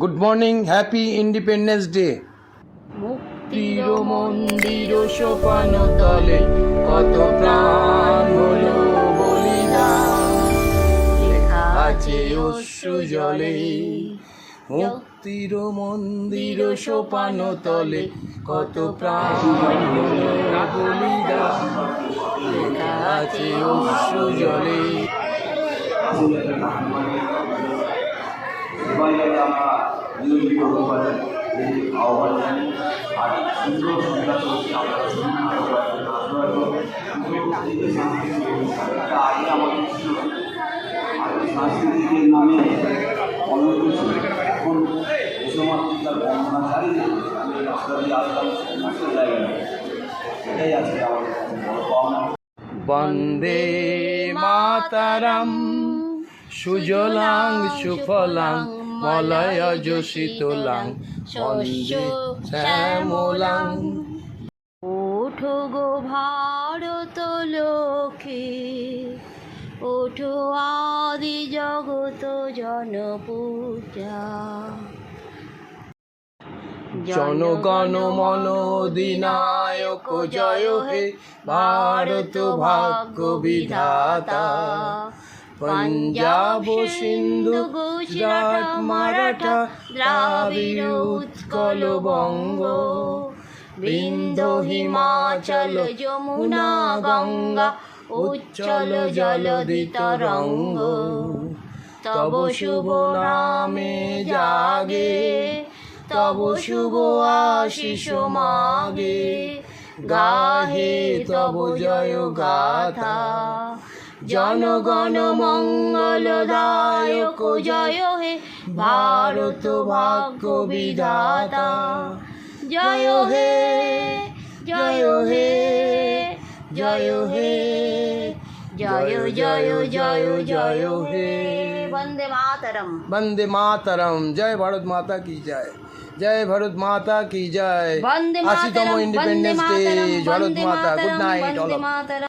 Good morning, happy independence day. মুক্তির মন্দির সোপান তলে কত প্রাণ হলো বলিদান, লেখা আছে অশ্রু জলে। মুক্তির মন্দির সোপান তলে কত প্রাণ হলো বলিদান, লেখা আছে অশ্রু জলে। এবারে আমরা নিয়োজিত হতে পারি এই আহ্বান জানি। আর সুন্দর সুবিধা করছি আমরা এটা আগে আমাদের ছিল, আর সাংস্কৃতিকের নামে অন্য কিছু এখন দেশমাতৃকার বর্ণনা চালিয়ে আমি রাস্তা দিয়ে আসলাম সমস্ত জায়গায়। এটাই আজকে আমাদের বড় পাওনা। বন্দে মাতারাম, সুজলাং সুফলাং মলয়জ শীতলাং বন্দে শ্যামলাং। ওঠো গো ভারত লক্ষ্মী, ওঠো আদি জগত জনপূজা। জনগণ মন অধিনায়ক জয় হে, ভারত ভাগ্য বিধাতা। পঞ্জাব সিন্ধু গুজরাট মারাঠা দ্রাবিড় উৎকল বঙ্গ, বিন্ধ্য হিমাচল যমুনা গঙ্গা উচ্চল জলধি তরঙ্গ। তব শুভ নামে জাগে, তব শুভ আশিস মাগে, গাহে তব জয় গাথা। জনগণ মঙ্গলদায়ক জয় হে, ভারত ভাগ্য বিধাতা। জয় হে জয় হে জয় হে, জয় জয় জয় জয় হে। বন্দে মাতরম। বন্দে মাতরম। জয় ভারত মাতা কি জয়, জয় ভারত মাতা কি জয়। বন্দে 80তম মাতরম, ইন্ডিপেন্ডেন্স ডে। বন্দে ভারত মাতরম, মাতা। Good night Vande all of. Mataram.